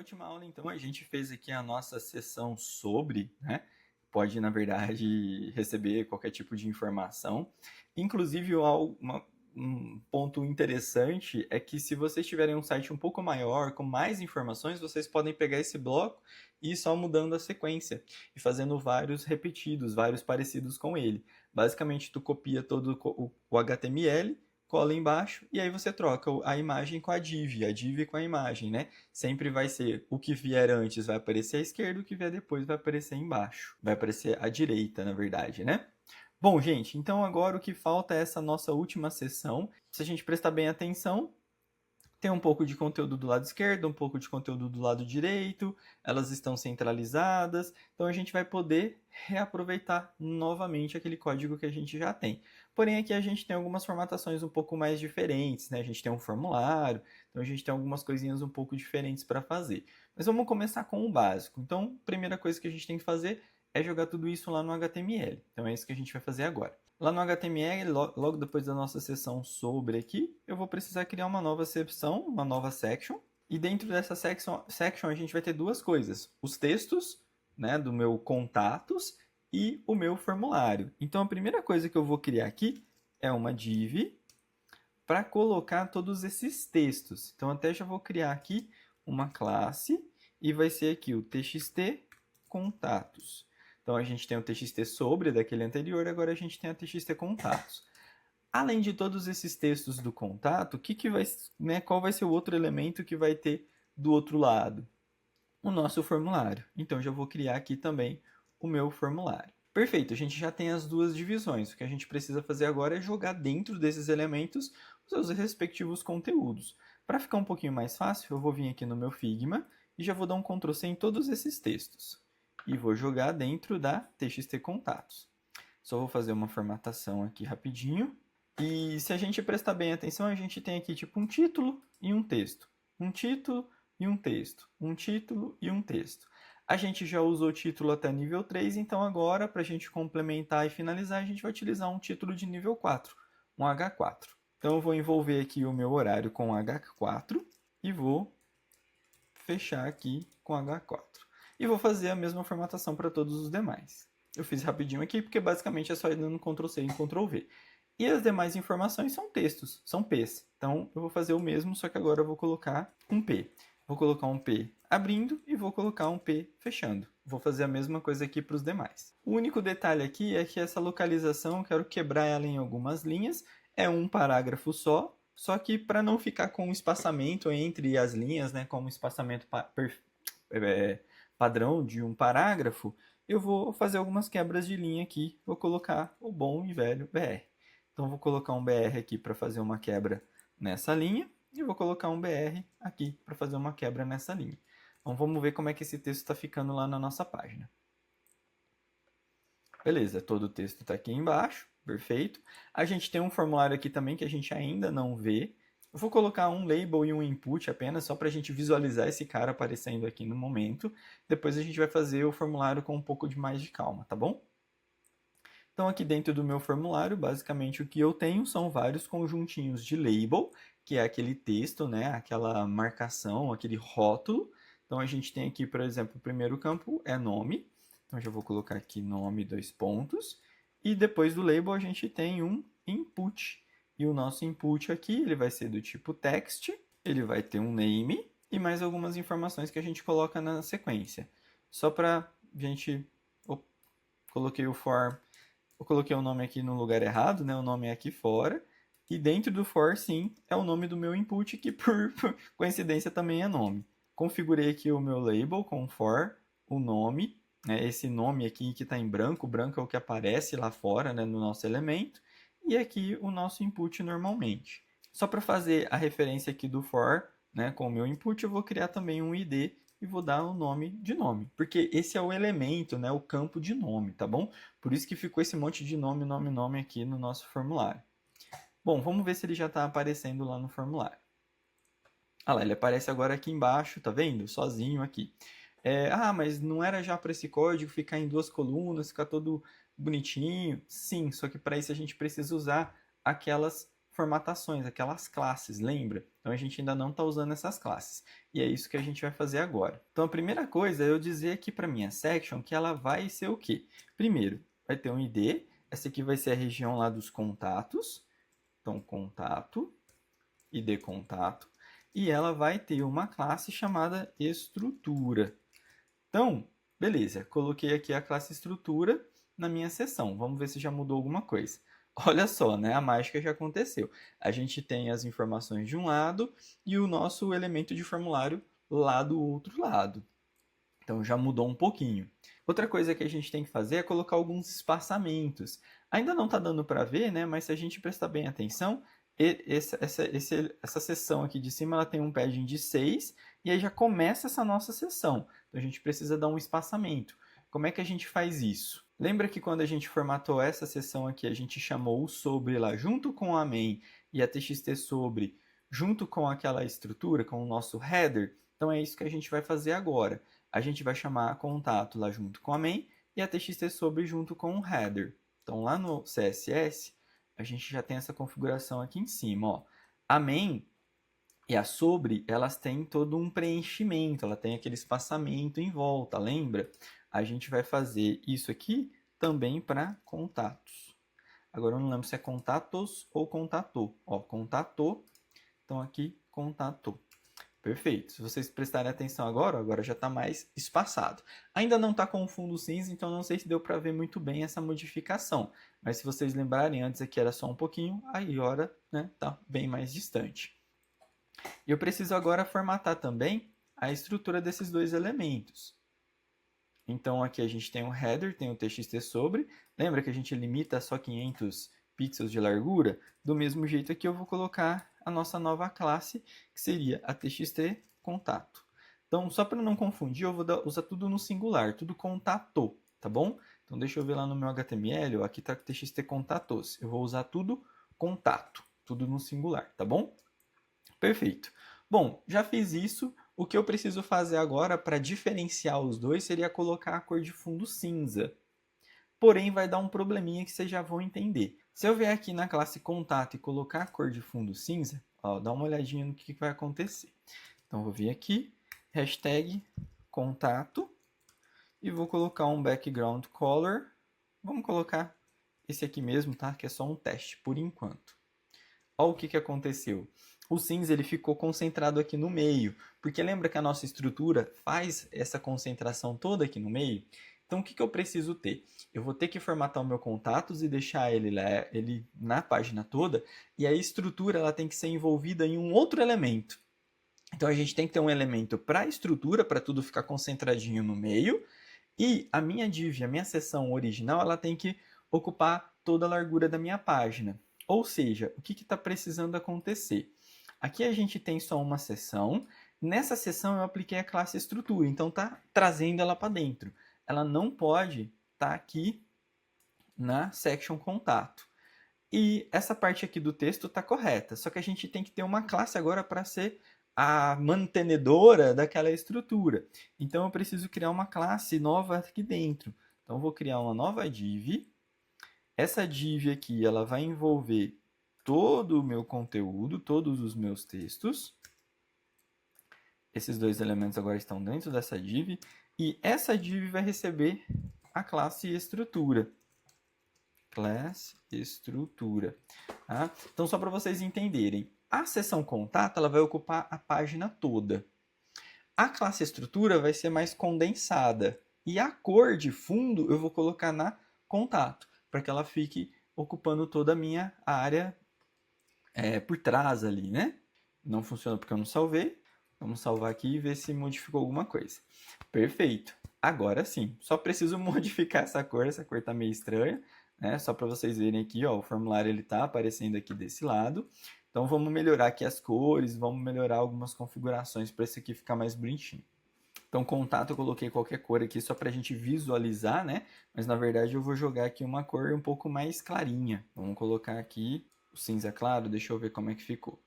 última aula, então, a gente fez aqui a nossa sessão sobre, né? Pode, na verdade, receber qualquer tipo de informação. Inclusive, um ponto interessante é que se vocês tiverem um site um pouco maior, com mais informações, vocês podem pegar esse bloco e ir só mudando a sequência e fazendo vários repetidos, vários parecidos com ele. Basicamente, tu copia todo o HTML, cola embaixo e aí você troca a imagem com a div com a imagem, né? Sempre vai ser o que vier antes vai aparecer à esquerda, o que vier depois vai aparecer embaixo. Vai aparecer à direita, na verdade, né? Bom, gente, então agora o que falta é essa nossa última sessão. Se a gente prestar bem atenção, tem um pouco de conteúdo do lado esquerdo, um pouco de conteúdo do lado direito, elas estão centralizadas, então a gente vai poder reaproveitar novamente aquele código que a gente já tem. Porém, aqui a gente tem algumas formatações um pouco mais diferentes, né? A gente tem um formulário, então a gente tem algumas coisinhas um pouco diferentes para fazer. Mas vamos começar com o básico. Então, a primeira coisa que a gente tem que fazer é jogar tudo isso lá no HTML. Então é isso que a gente vai fazer agora. Lá no HTML, logo depois da nossa seção sobre aqui, eu vou precisar criar uma nova seção, uma nova section. E dentro dessa section a gente vai ter duas coisas. Os textos, né, do meu contatos e o meu formulário. Então a primeira coisa que eu vou criar aqui é uma div para colocar todos esses textos. Então até já vou criar aqui uma classe e vai ser aqui o txt contatos. Então a gente tem o txt sobre daquele anterior, agora a gente tem a txt contatos. Além de todos esses textos do contato, qual vai ser o outro elemento que vai ter do outro lado? O nosso formulário. Então já vou criar aqui também o meu formulário. Perfeito, a gente já tem as duas divisões. O que a gente precisa fazer agora é jogar dentro desses elementos os seus respectivos conteúdos. Para ficar um pouquinho mais fácil, eu vou vir aqui no meu Figma e já vou dar um Ctrl C em todos esses textos. E vou jogar dentro da txt contatos. Só vou fazer uma formatação aqui rapidinho. E se a gente prestar bem atenção, a gente tem aqui tipo um título e um texto. Um título e um texto. Um título e um texto. A gente já usou o título até nível 3, então agora, para a gente complementar e finalizar, a gente vai utilizar um título de nível 4, um H4. Então eu vou envolver aqui o meu horário com H4 e vou fechar aqui com H4. E vou fazer a mesma formatação para todos os demais. Eu fiz rapidinho aqui porque basicamente é só ir dando Ctrl C e Ctrl V. E as demais informações são textos, são P's. Então eu vou fazer o mesmo, só que agora eu vou colocar um P. Vou colocar um P abrindo e vou colocar um P fechando. Vou fazer a mesma coisa aqui para os demais. O único detalhe aqui é que essa localização, eu quero quebrar ela em algumas linhas. É um parágrafo só que para não ficar com um espaçamento entre as linhas, né, como um espaçamento padrão de um parágrafo, eu vou fazer algumas quebras de linha aqui. Vou colocar o bom e velho BR. Então, vou colocar um BR aqui para fazer uma quebra nessa linha e vou colocar um BR aqui para fazer uma quebra nessa linha. Então, vamos ver como é que esse texto está ficando lá na nossa página. Beleza, todo o texto está aqui embaixo, perfeito. A gente tem um formulário aqui também que a gente ainda não vê. Eu vou colocar um label e um input apenas, só para a gente visualizar esse cara aparecendo aqui no momento. Depois a gente vai fazer o formulário com um pouco de mais de calma, tá bom? Então aqui dentro do meu formulário, basicamente o que eu tenho são vários conjuntinhos de label, que é aquele texto, né, aquela marcação, aquele rótulo. Então a gente tem aqui, por exemplo, o primeiro campo é nome. Então já vou colocar aqui nome, dois pontos. E depois do label a gente tem um input. E o nosso input aqui, ele vai ser do tipo text, ele vai ter um name e mais algumas informações que a gente coloca na sequência. Só para a gente... coloquei o for... Eu coloquei o nome aqui no lugar errado, né? O nome é aqui fora. E dentro do for, sim, é o nome do meu input, que por coincidência também é nome. Configurei aqui o meu label com for, o nome, né? Esse nome aqui que está em branco, o branco é o que aparece lá fora, né? No nosso elemento. E aqui o nosso input normalmente. Só para fazer a referência aqui do for, né? Com o meu input, eu vou criar também um ID e vou dar o nome de nome, porque esse é o elemento, né, o campo de nome, tá bom? Por isso que ficou esse monte de nome, nome, nome aqui no nosso formulário. Bom, vamos ver se ele já está aparecendo lá no formulário. Ah lá, ele aparece agora aqui embaixo, tá vendo? Sozinho aqui. Mas não era já para esse código ficar em duas colunas, ficar todo bonitinho? Sim, só que para isso a gente precisa usar aquelas formatações, aquelas classes, lembra? Então a gente ainda não está usando essas classes. E é isso que a gente vai fazer agora. Então a primeira coisa é eu dizer aqui para minha section que ela vai ser o quê? Primeiro, vai ter um ID, essa aqui vai ser a região lá dos contatos. Então, contato, ID contato. E ela vai ter uma classe chamada estrutura. Então, beleza, coloquei aqui a classe estrutura na minha seção. Vamos ver se já mudou alguma coisa. Olha só, né? A mágica já aconteceu. A gente tem as informações de um lado e o nosso elemento de formulário lá do outro lado. Então já mudou um pouquinho. Outra coisa que a gente tem que fazer é colocar alguns espaçamentos. Ainda não está dando para ver, né? Mas se a gente prestar bem atenção, essa seção aqui de cima ela tem um padding de 6 e aí já começa essa nossa seção. Então a gente precisa dar um espaçamento. Como é que a gente faz isso? Lembra que quando a gente formatou essa seção aqui, a gente chamou o sobre lá junto com a main e a txt sobre junto com aquela estrutura, com o nosso header? Então é isso que a gente vai fazer agora. A gente vai chamar contato lá junto com a main e a txt sobre junto com o header. Então lá no CSS, a gente já tem essa configuração aqui em cima. Ó. A main e a sobre, elas têm todo um preenchimento, ela tem aquele espaçamento em volta, lembra? A gente vai fazer isso aqui também para contatos. Agora eu não lembro se é contatos ou contatou. Ó, contatou, então aqui contatou. Perfeito. Se vocês prestarem atenção agora já está mais espaçado. Ainda não está com o fundo cinza, então não sei se deu para ver muito bem essa modificação. Mas se vocês lembrarem, antes aqui era só um pouquinho, aí agora está bem mais distante. E eu preciso agora formatar também a estrutura desses dois elementos. Então aqui a gente tem o header, tem o txt sobre. Lembra que a gente limita só 500 pixels de largura? Do mesmo jeito aqui eu vou colocar a nossa nova classe, que seria a txt contato. Então, só para não confundir, eu vou usar tudo no singular, tudo contato, tá bom? Então, deixa eu ver lá no meu HTML, ó, aqui está txt contatos. Eu vou usar tudo contato, tudo no singular, tá bom? Perfeito. Bom, já fiz isso. O que eu preciso fazer agora para diferenciar os dois seria colocar a cor de fundo cinza. Porém, vai dar um probleminha que vocês já vão entender. Se eu vier aqui na classe contato e colocar a cor de fundo cinza, ó, dá uma olhadinha no que vai acontecer. Então, vou vir aqui, hashtag contato, e vou colocar um background color. Vamos colocar esse aqui mesmo, tá? Que é só um teste, por enquanto. Olha o que aconteceu. O cinza ele ficou concentrado aqui no meio, porque lembra que a nossa estrutura faz essa concentração toda aqui no meio? Então, o que eu preciso ter? Eu vou ter que formatar o meu contatos e deixar ele na página toda, e a estrutura ela tem que ser envolvida em um outro elemento. Então, a gente tem que ter um elemento para a estrutura, para tudo ficar concentradinho no meio, e a minha div, a minha seção original, ela tem que ocupar toda a largura da minha página. Ou seja, o que está precisando acontecer? Aqui a gente tem só uma seção. Nessa seção eu apliquei a classe estrutura, então está trazendo ela para dentro. Ela não pode estar aqui na section contato. E essa parte aqui do texto está correta, só que a gente tem que ter uma classe agora para ser a mantenedora daquela estrutura. Então eu preciso criar uma classe nova aqui dentro. Então eu vou criar uma nova div. Essa div aqui ela vai envolver todo o meu conteúdo, todos os meus textos. Esses dois elementos agora estão dentro dessa div. E essa div vai receber a classe estrutura. Class estrutura. Tá? Então, só para vocês entenderem, a seção contato ela vai ocupar a página toda. A classe estrutura vai ser mais condensada. E a cor de fundo eu vou colocar na contato, para que ela fique ocupando toda a minha área por trás ali, né? Não funciona porque eu não salvei. Vamos salvar aqui e ver se modificou alguma coisa. Perfeito. Agora sim. Só preciso modificar essa cor está meio estranha, né? Só para vocês verem aqui, ó, o formulário ele está aparecendo aqui desse lado. Então vamos melhorar aqui as cores, vamos melhorar algumas configurações para esse aqui ficar mais bonitinho. Então, contato eu coloquei qualquer cor aqui só para a gente visualizar, né? Mas na verdade eu vou jogar aqui uma cor um pouco mais clarinha. Vamos colocar aqui o cinza claro, deixa eu ver como é que ficou.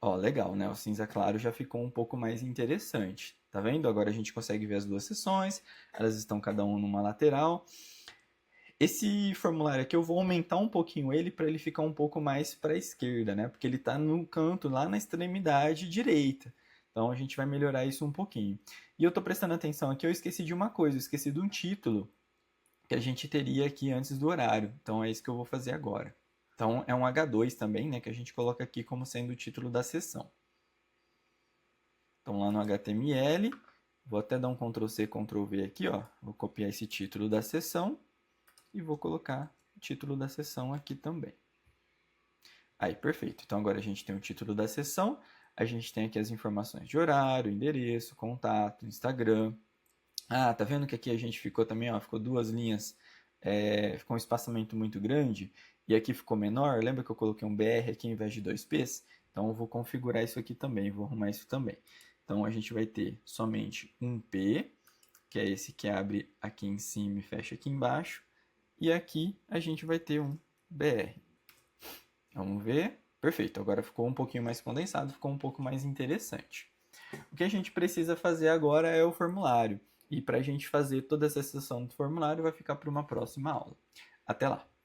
Ó, legal, né? O cinza claro já ficou um pouco mais interessante. Tá vendo? Agora a gente consegue ver as duas seções, elas estão cada uma numa lateral. Esse formulário aqui eu vou aumentar um pouquinho ele para ele ficar um pouco mais para a esquerda, né? Porque ele está no canto, lá na extremidade direita. Então a gente vai melhorar isso um pouquinho. E eu estou prestando atenção aqui, eu esqueci de uma coisa, eu esqueci de um título que a gente teria aqui antes do horário. Então é isso que eu vou fazer agora. Então é um H2 também, né? Que a gente coloca aqui como sendo o título da sessão. Então lá no HTML, vou até dar um Ctrl+C, Ctrl+V aqui, ó. Vou copiar esse título da sessão e vou colocar o título da sessão aqui também. Aí, perfeito. Então agora a gente tem o título da sessão, a gente tem aqui as informações de horário, endereço, contato, Instagram. Ah, tá vendo que aqui a gente ficou também, ó, ficou duas linhas, ficou um espaçamento muito grande e aqui ficou menor. Lembra que eu coloquei um BR aqui ao invés de dois P's? Então eu vou configurar isso aqui também, vou arrumar isso também. Então a gente vai ter somente um P, que é esse que abre aqui em cima e fecha aqui embaixo. E aqui a gente vai ter um BR. Vamos ver. Perfeito, agora ficou um pouquinho mais condensado, ficou um pouco mais interessante. O que a gente precisa fazer agora é o formulário. E para a gente fazer toda essa sessão do formulário vai ficar para uma próxima aula. Até lá!